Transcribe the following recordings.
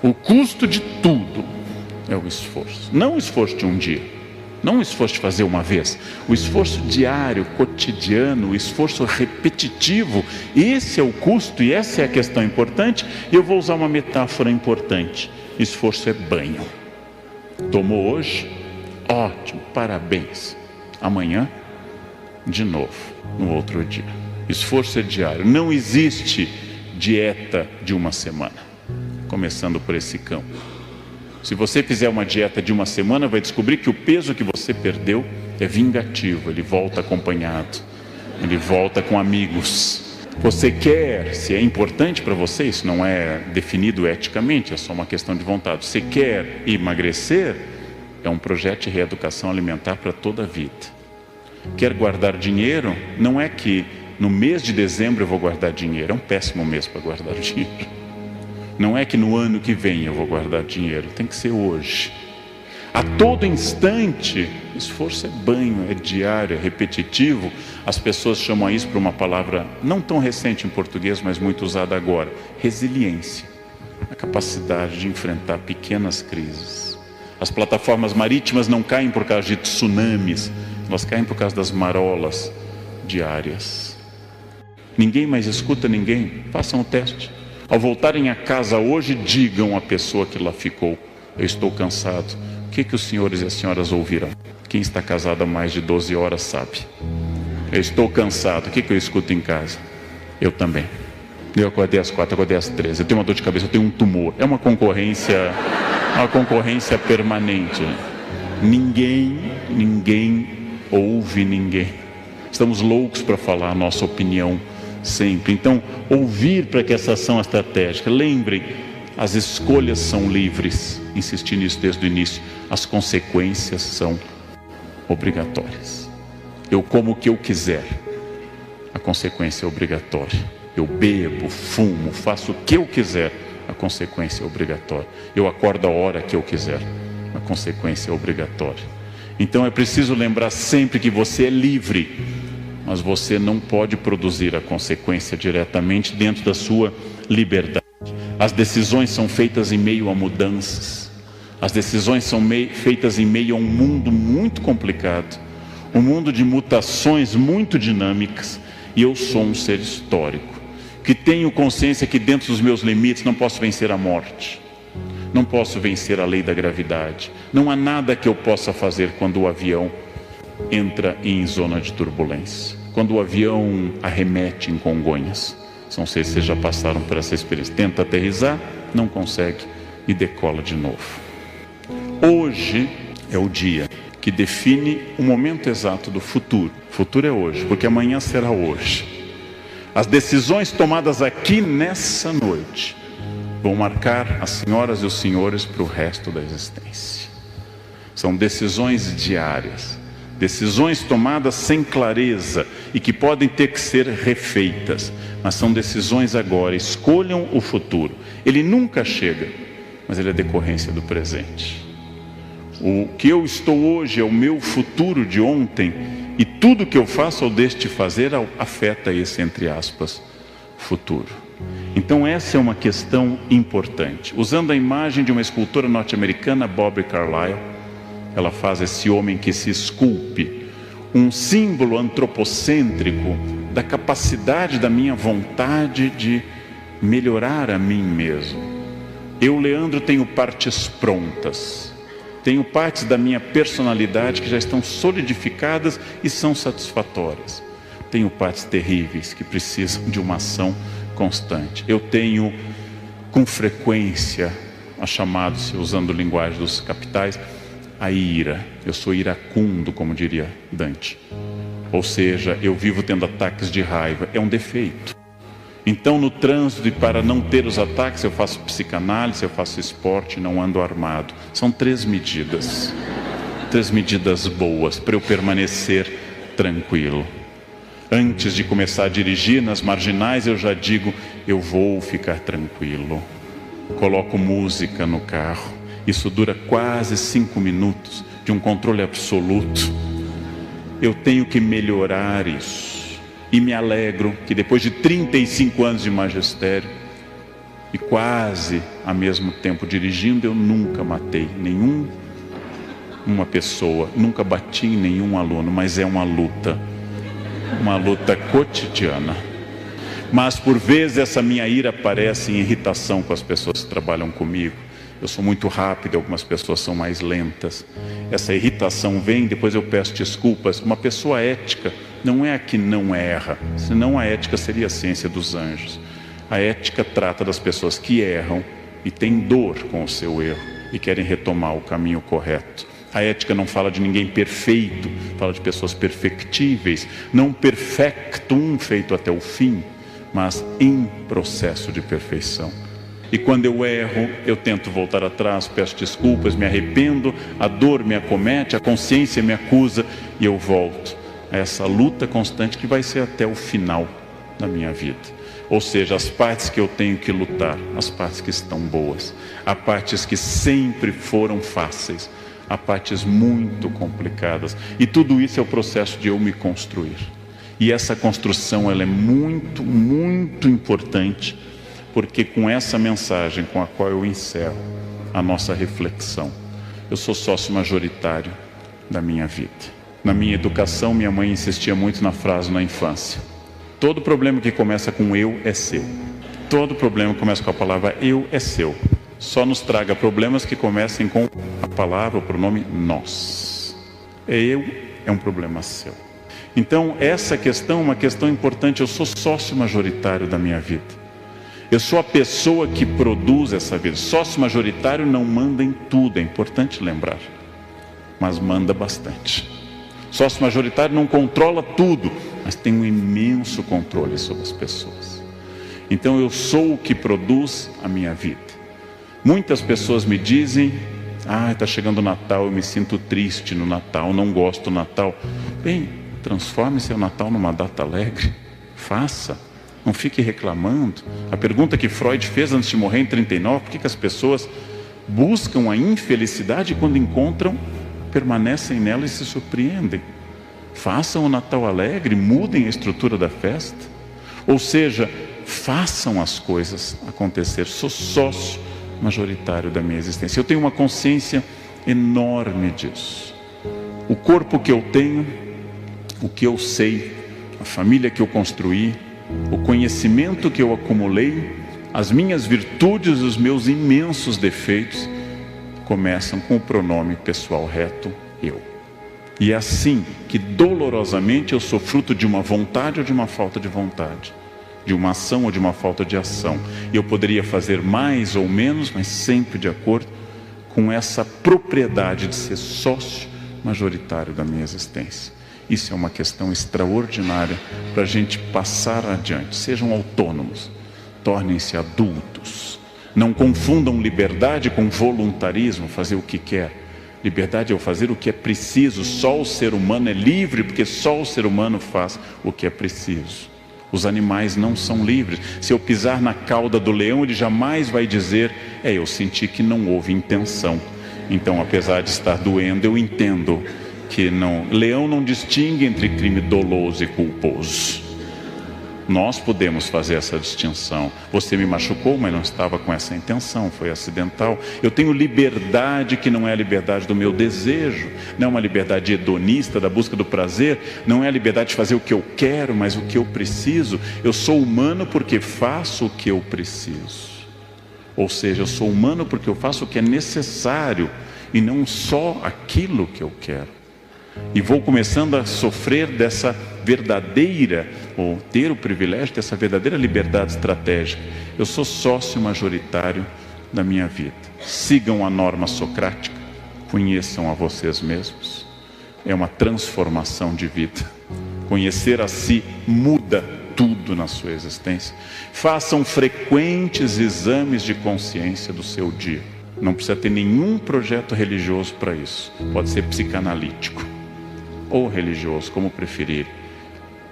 O custo de tudo é o esforço. Não o esforço de um dia, não o esforço de fazer uma vez, o esforço diário, cotidiano, o esforço repetitivo. Esse é o custo e essa é a questão importante. E eu vou usar uma metáfora importante: esforço é banho. Tomou hoje? Ótimo, parabéns. Amanhã, de novo, no outro dia. Esforço é diário. Não existe dieta de uma semana. Começando por esse campo. Se você fizer uma dieta de uma semana, vai descobrir que o peso que você perdeu é vingativo. Ele volta acompanhado. Ele volta com amigos. Você quer, se é importante para você, isso não é definido eticamente, é só uma questão de vontade. Você quer emagrecer? É um projeto de reeducação alimentar para toda a vida. Quer guardar dinheiro? Não é que no mês de dezembro eu vou guardar dinheiro. É um péssimo mês para guardar dinheiro. Não é que no ano que vem eu vou guardar dinheiro. Tem que ser hoje. A todo instante. Esforço é banho, é diário, é repetitivo. As pessoas chamam isso por uma palavra não tão recente em português, mas muito usada agora: resiliência. A capacidade de enfrentar pequenas crises. As plataformas marítimas não caem por causa de tsunamis, elas caem por causa das marolas diárias. Ninguém mais escuta ninguém. Façam o teste. Ao voltarem a casa hoje, digam à pessoa que lá ficou: eu estou cansado. O que os senhores e as senhoras ouviram? Quem está casado há mais de 12 horas sabe. Eu estou cansado. O que eu escuto em casa? Eu também. Eu acordei às 4, acordei às 13. Eu tenho uma dor de cabeça, eu tenho um tumor. É uma concorrência permanente. Ninguém ouve ninguém. Estamos loucos para falar a nossa opinião sempre. Então, ouvir para que essa ação estratégica. Lembrem, as escolhas são livres. Insisti nisso desde o início. As consequências são obrigatórias. Eu como o que eu quiser. A consequência é obrigatória. Eu bebo, fumo, faço o que eu quiser. A consequência é obrigatória. Eu acordo a hora que eu quiser. A consequência é obrigatória. Então é preciso lembrar sempre que você é livre, mas você não pode produzir a consequência diretamente dentro da sua liberdade. As decisões são feitas em meio a mudanças. As decisões são feitas em meio a um mundo muito complicado, um mundo de mutações muito dinâmicas. E eu sou um ser histórico, que tenho consciência que dentro dos meus limites não posso vencer a morte. Não posso vencer a lei da gravidade. Não há nada que eu possa fazer quando o avião entra em zona de turbulência. Quando o avião arremete em Congonhas. Não sei se vocês já passaram por essa experiência. Tenta aterrissar, não consegue e decola de novo. Hoje é o dia que define o momento exato do futuro. O futuro é hoje, porque amanhã será hoje. As decisões tomadas aqui nessa noite vão marcar as senhoras e os senhores para o resto da existência. São decisões diárias, decisões tomadas sem clareza e que podem ter que ser refeitas, mas são decisões agora. Escolham o futuro. Ele nunca chega, mas ele é decorrência do presente. O que eu estou hoje é o meu futuro de ontem, e tudo que eu faço ou deixo de fazer afeta esse, entre aspas, futuro. Então essa é uma questão importante. Usando a imagem de uma escultora norte-americana, Bobby Carlyle, ela faz esse homem que se esculpe, um símbolo antropocêntrico da capacidade da minha vontade de melhorar a mim mesmo. Eu, Leandro, tenho partes prontas. Tenho partes da minha personalidade que já estão solidificadas e são satisfatórias. Tenho partes terríveis que precisam de uma ação constante. Eu tenho, com frequência, a chamada-se, usando linguagem dos capitais, a ira. Eu sou iracundo, como diria Dante. Ou seja, eu vivo tendo ataques de raiva. É um defeito. Então, no trânsito, e para não ter os ataques, eu faço psicanálise, eu faço esporte, não ando armado. São 3 medidas. 3 medidas boas para eu permanecer tranquilo. Antes de começar a dirigir nas marginais, eu já digo: eu vou ficar tranquilo. Coloco música no carro. Isso dura quase 5 minutos de um controle absoluto. Eu tenho que melhorar isso. E me alegro que depois de 35 anos de magistério, E quase ao mesmo tempo dirigindo, eu nunca matei uma pessoa, nunca bati em nenhum aluno, mas é uma luta cotidiana. Mas por vezes essa minha ira aparece em irritação com as pessoas que trabalham comigo. Eu sou muito rápido, algumas pessoas são mais lentas. Essa irritação vem, depois eu peço desculpas. Uma pessoa ética não é a que não erra, senão a ética seria a ciência dos anjos. A ética trata das pessoas que erram e têm dor com o seu erro e querem retomar o caminho correto. A ética não fala de ninguém perfeito, fala de pessoas perfectíveis, não perfectum, feito até o fim, mas em processo de perfeição. E quando eu erro, eu tento voltar atrás, peço desculpas, me arrependo, a dor me acomete, a consciência me acusa e eu volto a essa luta constante que vai ser até o final da minha vida. Ou seja, as partes que eu tenho que lutar, as partes que estão boas, há partes que sempre foram fáceis, há partes muito complicadas. E tudo isso é o processo de eu me construir. E essa construção ela é muito, muito importante, porque com essa mensagem com a qual eu encerro a nossa reflexão, eu sou sócio majoritário da minha vida. Na minha educação, minha mãe insistia muito na frase na infância: todo problema que começa com eu é seu. Todo problema que começa com a palavra eu é seu. Só nos traga problemas que comecem com a palavra, o pronome nós. Eu é um problema seu. Então essa questão é uma questão importante. Eu sou sócio majoritário da minha vida. Eu sou a pessoa que produz essa vida. Sócio majoritário não manda em tudo, é importante lembrar, mas manda bastante. Sócio majoritário não controla tudo, mas tem um imenso controle sobre as pessoas. Então eu sou o que produz a minha vida. Muitas pessoas me dizem: está chegando o Natal, eu me sinto triste no Natal, não gosto do Natal. Bem, transforme seu Natal numa data alegre. Faça. Não fique reclamando. A pergunta que Freud fez antes de morrer em 39, por que as pessoas buscam a infelicidade e quando encontram, permanecem nela e se surpreendem? Façam o Natal alegre, mudem a estrutura da festa. Ou seja, façam as coisas acontecer. Sou sócio majoritário da minha existência. Eu tenho uma consciência enorme disso. O corpo que eu tenho, o que eu sei, a família que eu construí, o conhecimento que eu acumulei, as minhas virtudes e os meus imensos defeitos começam com o pronome pessoal reto, eu. E é assim que dolorosamente eu sou fruto de uma vontade ou de uma falta de vontade, de uma ação ou de uma falta de ação. E eu poderia fazer mais ou menos, mas sempre de acordo com essa propriedade de ser sócio majoritário da minha existência. Isso é uma questão extraordinária para a gente passar adiante. Sejam autônomos, tornem-se adultos. Não confundam liberdade com voluntarismo, fazer o que quer. Liberdade é o fazer o que é preciso. Só o ser humano é livre, porque só o ser humano faz o que é preciso. Os animais não são livres. Se eu pisar na cauda do leão, ele jamais vai dizer: eu senti que não houve intenção. Então, apesar de estar doendo, eu entendo que não. Leão não distingue entre crime doloso e culposo. Nós podemos fazer essa distinção. Você me machucou, mas não estava com essa intenção, foi acidental. Eu tenho liberdade que não é a liberdade do meu desejo, não é uma liberdade hedonista da busca do prazer, não é a liberdade de fazer o que eu quero, mas o que eu preciso. Eu sou humano porque faço o que eu preciso. Ou seja, eu sou humano porque eu faço o que é necessário e não só aquilo que eu quero. E vou começando a sofrer dessa verdadeira, ou ter o privilégio dessa verdadeira liberdade estratégica. Eu sou sócio majoritário da minha vida. Sigam a norma socrática, conheçam a vocês mesmos. É uma transformação de vida. Conhecer a si muda tudo na sua existência. Façam frequentes exames de consciência do seu dia. Não precisa ter nenhum projeto religioso para isso. Pode ser psicanalítico ou religioso, como preferir.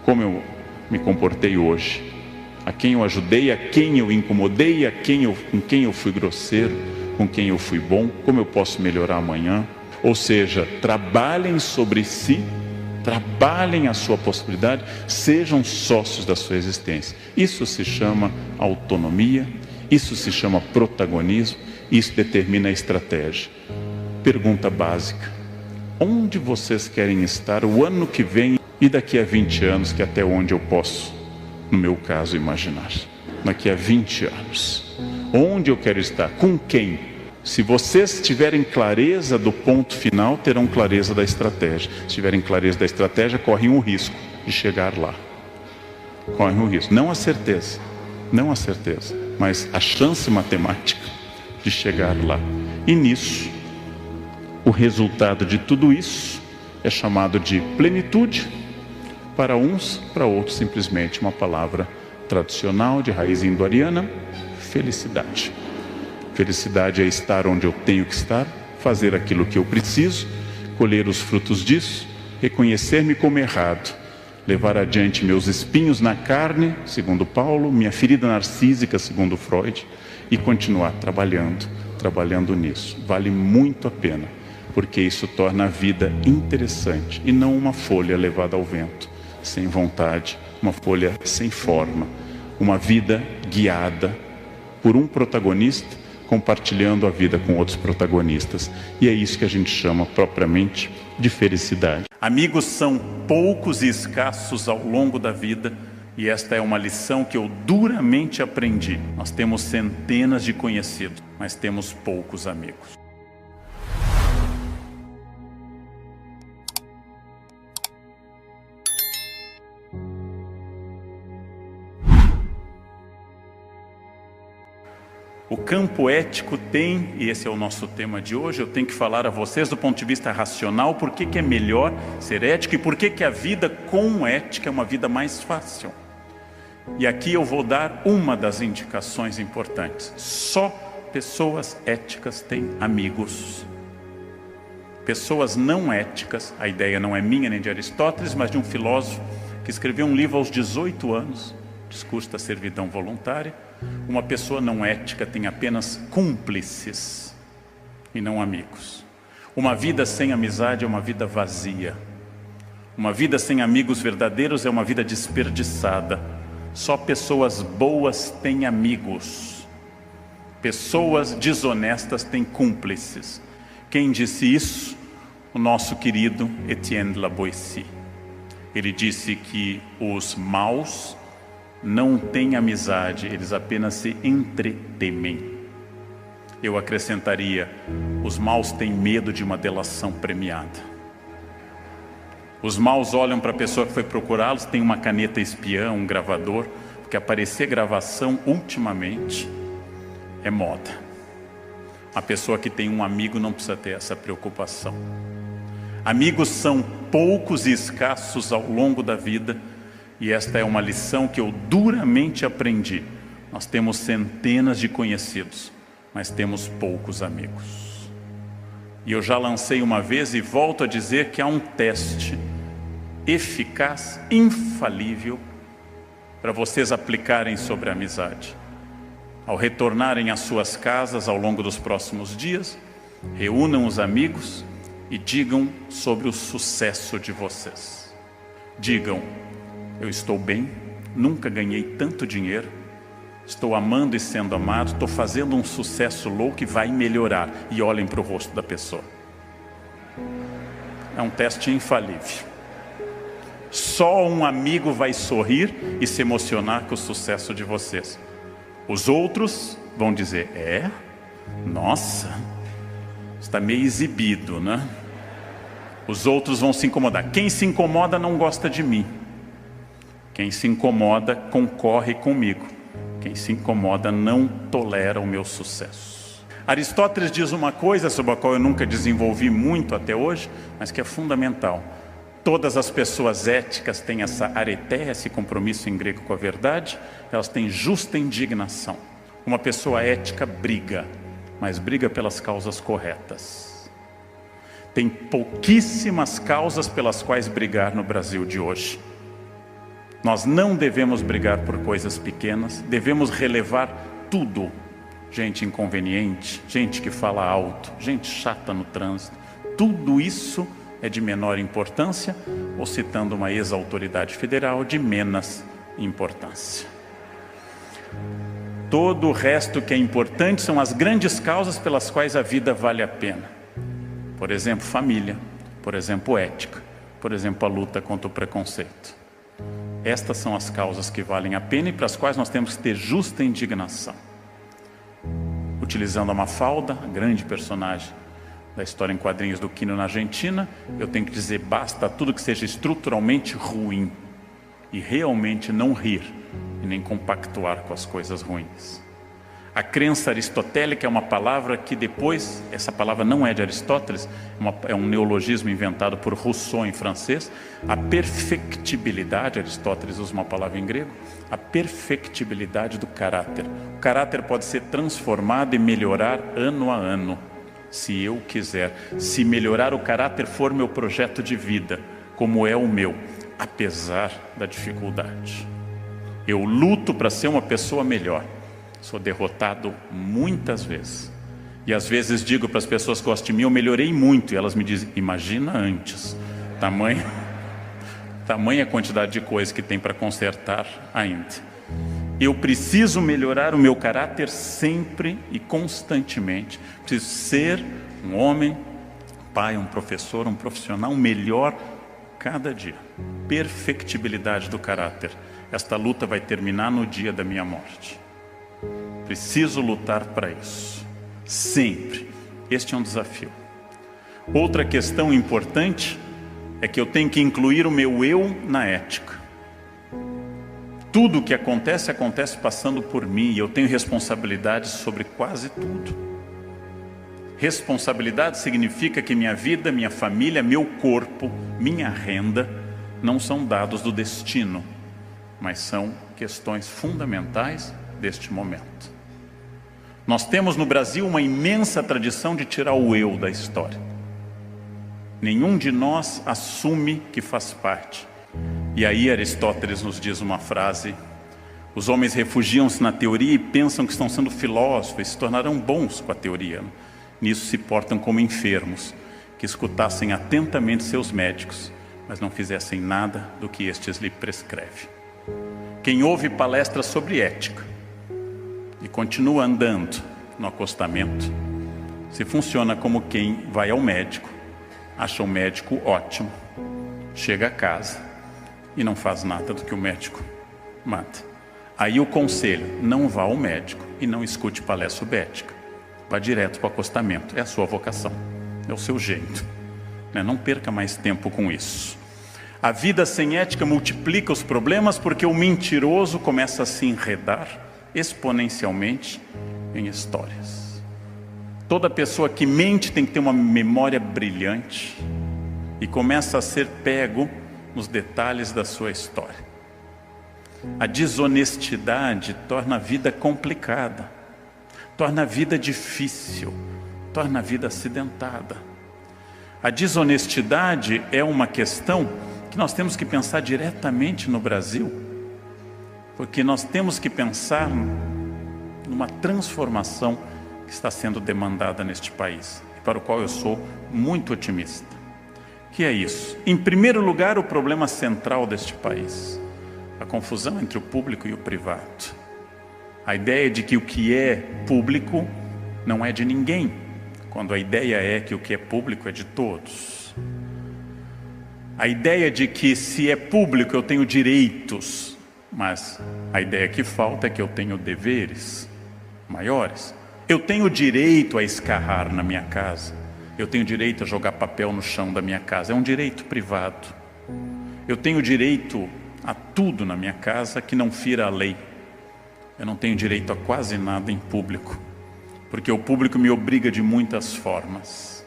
Como eu me comportei hoje, a quem eu ajudei, a quem eu incomodei, com quem eu fui grosseiro, com quem eu fui bom, como eu posso melhorar amanhã. Ou seja, trabalhem sobre si, trabalhem a sua possibilidade, sejam sócios da sua existência. Isso se chama autonomia, Isso se chama protagonismo, isso determina a estratégia. Pergunta básica: onde vocês querem estar o ano que vem e daqui a 20 anos, que é até onde eu posso, no meu caso, imaginar? Daqui a 20 anos. Onde eu quero estar? Com quem? Se vocês tiverem clareza do ponto final, terão clareza da estratégia. Se tiverem clareza da estratégia, correm o risco de chegar lá. Correm o risco. Não a certeza, mas a chance matemática de chegar lá. E nisso, o resultado de tudo isso é chamado de plenitude. Para uns, para outros, simplesmente uma palavra tradicional de raiz indo-ariana: felicidade. Felicidade é estar onde eu tenho que estar, fazer aquilo que eu preciso, colher os frutos disso, reconhecer-me como errado, levar adiante meus espinhos na carne, segundo Paulo, minha ferida narcísica, segundo Freud, e continuar trabalhando nisso. Vale muito a pena, porque isso torna a vida interessante e não uma folha levada ao vento, sem vontade, uma folha sem forma, uma vida guiada por um protagonista, compartilhando a vida com outros protagonistas. E é isso que a gente chama propriamente de felicidade. Amigos são poucos e escassos ao longo da vida, e esta é uma lição que eu duramente aprendi. Nós temos centenas de conhecidos, mas temos poucos amigos. O campo ético tem, e esse é o nosso tema de hoje, eu tenho que falar a vocês do ponto de vista racional, por que é melhor ser ético e por que a vida com ética é uma vida mais fácil. E aqui eu vou dar uma das indicações importantes: só pessoas éticas têm amigos. Pessoas não éticas, a ideia não é minha nem de Aristóteles, mas de um filósofo que escreveu um livro aos 18 anos, Discurso da Servidão Voluntária. Uma pessoa não ética tem apenas cúmplices e não amigos. Uma vida sem amizade é uma vida vazia. Uma vida sem amigos verdadeiros é uma vida desperdiçada. Só pessoas boas têm amigos. Pessoas desonestas têm cúmplices. Quem disse isso? O nosso querido Etienne de La Boétie. Ele disse que os maus não têm amizade, eles apenas se entretemem. Eu acrescentaria: os maus têm medo de uma delação premiada. Os maus olham para a pessoa que foi procurá-los, tem uma caneta espiã, um gravador, porque aparecer gravação ultimamente é moda. A pessoa que tem um amigo não precisa ter essa preocupação. Amigos são poucos e escassos ao longo da vida, e esta é uma lição que eu duramente aprendi. Nós temos centenas de conhecidos, mas temos poucos amigos. E eu já lancei uma vez e volto a dizer que há um teste eficaz, infalível, para vocês aplicarem sobre a amizade. Ao retornarem às suas casas ao longo dos próximos dias, reúnam os amigos e digam sobre o sucesso de vocês. Digam: eu estou bem, nunca ganhei tanto dinheiro, estou amando e sendo amado, estou fazendo um sucesso louco e vai melhorar. E olhem para o rosto da pessoa. É um teste infalível. Só um amigo vai sorrir e se emocionar com o sucesso de vocês. Os outros vão dizer: nossa, está meio exibido, né? Os outros vão se incomodar. Quem se incomoda não gosta de mim. Quem se incomoda concorre comigo. Quem se incomoda não tolera o meu sucesso. Aristóteles diz uma coisa sobre a qual eu nunca desenvolvi muito até hoje, mas que é fundamental. Todas as pessoas éticas têm essa areteia, esse compromisso em grego com a verdade. Elas têm justa indignação. Uma pessoa ética briga, mas briga pelas causas corretas. Tem pouquíssimas causas pelas quais brigar no Brasil de hoje. Nós não devemos brigar por coisas pequenas, devemos relevar tudo. Gente inconveniente, gente que fala alto, gente chata no trânsito, tudo isso é de menor importância, ou citando uma ex-autoridade federal, de menos importância. Todo o resto que é importante são as grandes causas pelas quais a vida vale a pena. Por exemplo, família. Por exemplo, ética. Por exemplo, a luta contra o preconceito. Estas são as causas que valem a pena e para as quais nós temos que ter justa indignação. Utilizando a Mafalda, a grande personagem da história em quadrinhos do Quino na Argentina, eu tenho que dizer basta a tudo que seja estruturalmente ruim e realmente não rir e nem compactuar com as coisas ruins. A crença aristotélica é uma palavra que depois, essa palavra não é de Aristóteles, é um neologismo inventado por Rousseau em francês. A perfectibilidade, Aristóteles usa uma palavra em grego, a perfectibilidade do caráter. O caráter pode ser transformado e melhorar ano a ano, se eu quiser. Se melhorar o caráter for meu projeto de vida, como é o meu, apesar da dificuldade. Eu luto para ser uma pessoa melhor. Sou derrotado muitas vezes. E às vezes digo para as pessoas que gostam de mim, eu melhorei muito. E elas me dizem, imagina antes. Tamanha quantidade de coisa que tem para consertar ainda. Eu preciso melhorar o meu caráter sempre e constantemente. Preciso ser um homem, um pai, um professor, um profissional melhor cada dia. Perfectibilidade do caráter. Esta luta vai terminar no dia da minha morte. Preciso lutar para isso. Sempre. Este é um desafio. Outra questão importante é que eu tenho que incluir o meu eu na ética. Tudo o que acontece, acontece passando por mim. E eu tenho responsabilidade sobre quase tudo. Responsabilidade significa que minha vida, minha família, meu corpo, minha renda não são dados do destino, mas são questões fundamentais deste momento. Nós temos no Brasil uma imensa tradição de tirar o eu da história. Nenhum de nós assume que faz parte. E aí Aristóteles nos diz uma frase: os homens refugiam-se na teoria e pensam que estão sendo filósofos, e se tornarão bons com a teoria. Nisso se portam como enfermos, que escutassem atentamente seus médicos, mas não fizessem nada do que estes lhe prescrevem. Quem ouve palestras sobre ética e continua andando no acostamento, se funciona como quem vai ao médico, acha o médico ótimo, chega a casa e não faz nada do que o médico manda. Aí o conselho: não vá ao médico e não escute palestra sobre ética. Vá direto para o acostamento, é a sua vocação, é o seu jeito, né? Não perca mais tempo com isso. A vida sem ética multiplica os problemas porque o mentiroso começa a se enredar exponencialmente em histórias. Toda pessoa que mente tem que ter uma memória brilhante e começa a ser pego nos detalhes da sua história. A desonestidade torna a vida complicada, torna a vida difícil, torna a vida acidentada. A desonestidade é uma questão que nós temos que pensar diretamente no Brasil, porque nós temos que pensar numa transformação que está sendo demandada neste país, para o qual eu sou muito otimista. Que é isso? Em primeiro lugar, o problema central deste país, a confusão entre o público e o privado. A ideia de que o que é público não é de ninguém, quando a ideia é que o que é público é de todos. A ideia de que se é público eu tenho direitos, mas a ideia que falta é que eu tenho deveres maiores. Eu tenho direito a escarrar na minha casa, eu tenho direito a jogar papel no chão da minha casa, é um direito privado. Eu tenho direito a tudo na minha casa que não fira a lei. Eu não tenho direito a quase nada em público, porque o público me obriga de muitas formas.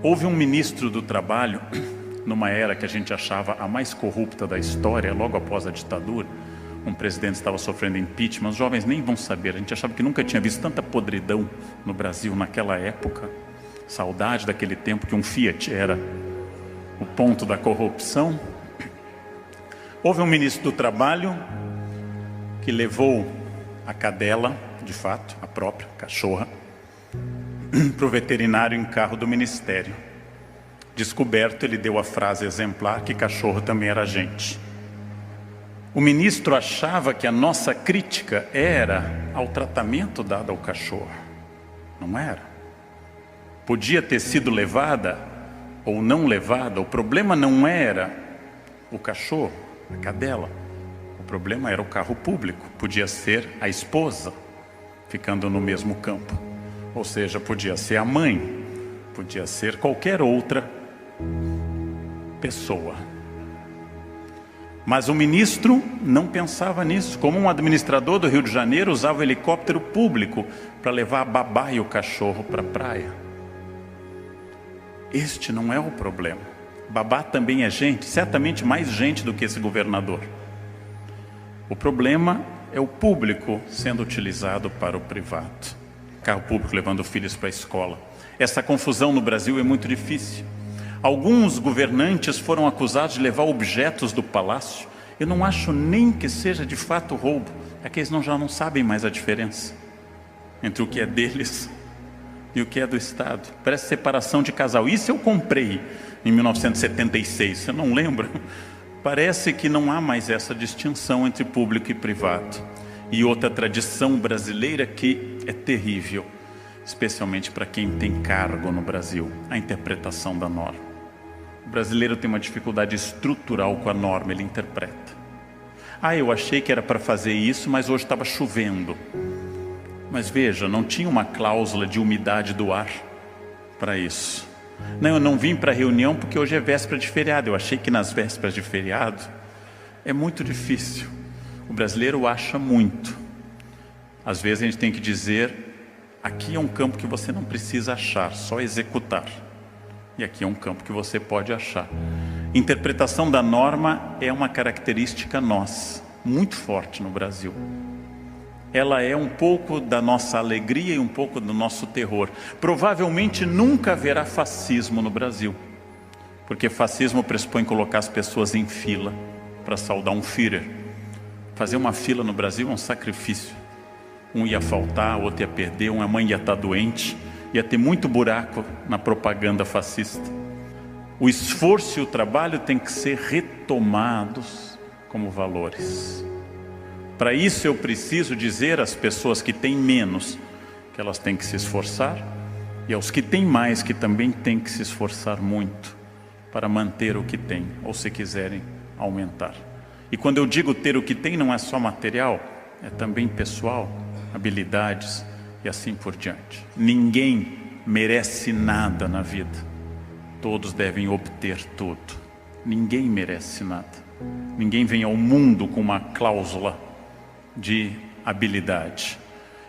Houve um ministro do trabalho, numa era que a gente achava a mais corrupta da história, logo após a ditadura, um presidente estava sofrendo impeachment, os jovens nem vão saber, a gente achava que nunca tinha visto tanta podridão no Brasil naquela época. Saudade daquele tempo que um Fiat era o ponto da corrupção. Houve um ministro do trabalho que levou a cadela, de fato, a própria cachorra, para o veterinário em carro do ministério. Descoberto, ele deu a frase exemplar que cachorro também era gente. O ministro achava que a nossa crítica era ao tratamento dado ao cachorro. Não era. Podia ter sido levada ou não levada. O problema não era o cachorro, a cadela. O problema era o carro público. Podia ser a esposa ficando no mesmo campo. Ou seja, podia ser a mãe, podia ser qualquer outra pessoa. Mas o ministro não pensava nisso. Como um administrador do Rio de Janeiro usava o helicóptero público para levar a babá e o cachorro para a praia. Este não é o problema. Babá também é gente, certamente mais gente do que esse governador. O problema é o público sendo utilizado para o privado. Carro público levando filhos para a escola. Essa confusão no Brasil é muito difícil. Alguns governantes foram acusados de levar objetos do palácio. Eu não acho nem que seja de fato roubo. É que eles já não sabem mais a diferença entre o que é deles e o que é do Estado. Parece separação de casal. Isso eu comprei em 1976, você não lembra? Parece que não há mais essa distinção entre público e privado. E outra tradição brasileira que é terrível, especialmente para quem tem cargo no Brasil, a interpretação da norma. O brasileiro tem uma dificuldade estrutural com a norma, ele interpreta. Eu achei que era para fazer isso, mas hoje estava chovendo. Mas veja, não tinha uma cláusula de umidade do ar para isso. Não, eu não vim para a reunião porque hoje é véspera de feriado. Eu achei que nas vésperas de feriado é muito difícil. O brasileiro acha muito. Às vezes a gente tem que dizer, aqui é um campo que você não precisa achar, só executar. E aqui é um campo que você pode achar. Interpretação da norma é uma característica nossa, muito forte no Brasil. Ela é um pouco da nossa alegria e um pouco do nosso terror. Provavelmente nunca haverá fascismo no Brasil, porque fascismo pressupõe colocar as pessoas em fila para saudar um Führer. Fazer uma fila no Brasil é um sacrifício. Um ia faltar, outro ia perder, uma mãe ia estar doente, ia ter muito buraco na propaganda fascista. O esforço e o trabalho têm que ser retomados como valores. Para isso eu preciso dizer às pessoas que têm menos que elas têm que se esforçar, e aos que têm mais que também têm que se esforçar muito para manter o que têm, ou se quiserem aumentar. E quando eu digo ter o que tem, não é só material, é também pessoal, habilidades e assim por diante. Ninguém merece nada na vida, todos devem obter tudo. Ninguém merece nada. Ninguém vem ao mundo com uma cláusula de habilidade.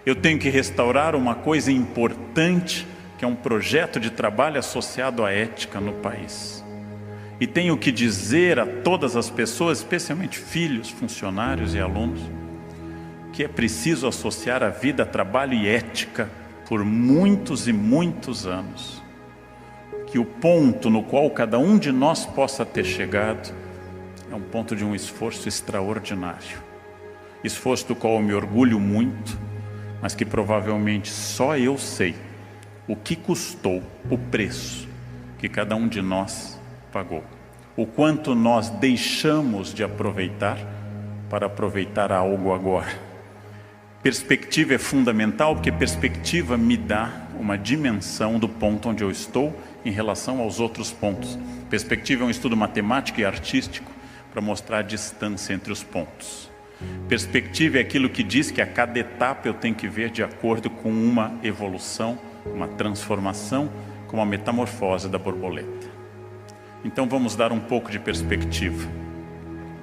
Eu tenho que restaurar uma coisa importante, que é um projeto de trabalho associado à ética no país. E tenho que dizer a todas as pessoas, especialmente filhos, funcionários e alunos, que é preciso associar a vida a trabalho e ética por muitos e muitos anos. Que o ponto no qual cada um de nós possa ter chegado é um ponto de um esforço extraordinário. Esforço do qual eu me orgulho muito, mas que provavelmente só eu sei o que custou, o preço que cada um de nós pagou. O quanto nós deixamos de aproveitar para aproveitar algo agora. Perspectiva é fundamental, porque perspectiva me dá uma dimensão do ponto onde eu estou em relação aos outros pontos. Perspectiva é um estudo matemático e artístico para mostrar a distância entre os pontos. Perspectiva é aquilo que diz que a cada etapa eu tenho que ver de acordo com uma evolução, uma transformação, como a metamorfose da borboleta. Então vamos dar um pouco de perspectiva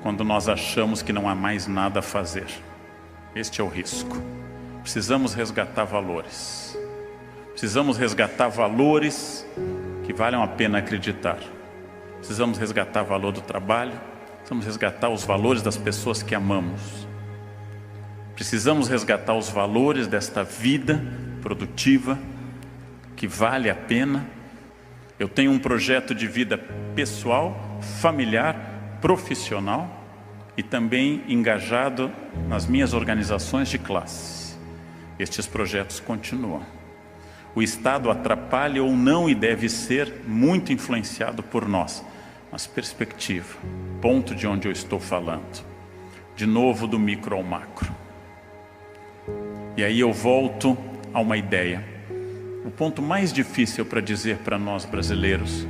quando nós achamos que não há mais nada a fazer. Este é o risco. Precisamos resgatar valores. Precisamos resgatar valores que valham a pena acreditar. Precisamos resgatar o valor do trabalho. Precisamos resgatar os valores das pessoas que amamos. Precisamos resgatar os valores desta vida produtiva que vale a pena. Eu tenho um projeto de vida pessoal, familiar, profissional e também engajado nas minhas organizações de classe. Estes projetos continuam. O Estado atrapalha ou não e deve ser muito influenciado por nós. Mas perspectiva, ponto de onde eu estou falando. de novo do micro ao macro. E aí eu volto a uma ideia. O ponto mais difícil para dizer para nós brasileiros: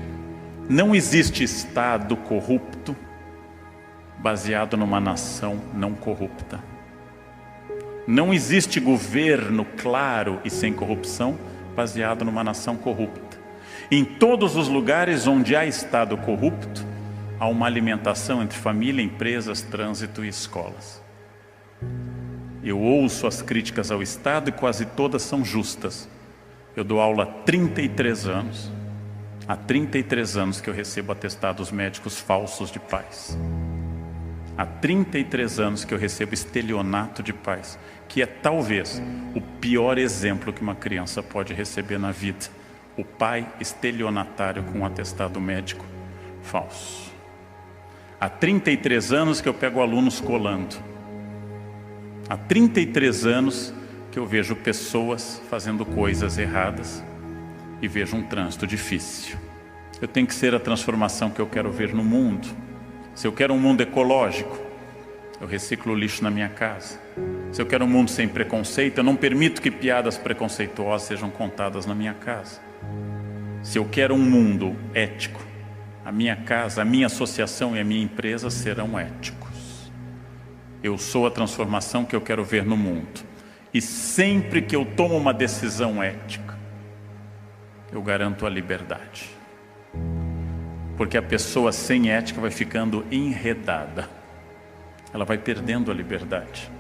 não existe Estado corrupto baseado numa nação não corrupta. Não existe governo claro e sem corrupção baseado numa nação corrupta. Em todos os lugares onde há Estado corrupto, há uma alimentação entre família, empresas, trânsito e escolas. Eu ouço as críticas ao Estado e quase todas são justas. Eu dou aula há 33 anos. Há 33 anos que eu recebo atestados médicos falsos de pais. Há 33 anos que eu recebo estelionato de pais, que é talvez o pior exemplo que uma criança pode receber na vida. O pai estelionatário com um atestado médico falso. Há 33 anos que eu pego alunos colando. Há 33 anos que eu vejo pessoas fazendo coisas erradas e vejo um trânsito difícil. Eu tenho que ser a transformação que eu quero ver no mundo. Se eu quero um mundo ecológico, eu reciclo o lixo na minha casa. Se eu quero um mundo sem preconceito, eu não permito que piadas preconceituosas sejam contadas na minha casa. Se eu quero um mundo ético, a minha casa, a minha associação e a minha empresa serão éticos. Eu sou a transformação que eu quero ver no mundo. E sempre que eu tomo uma decisão ética, eu garanto a liberdade. Porque a pessoa sem ética vai ficando enredada. Ela vai perdendo a liberdade.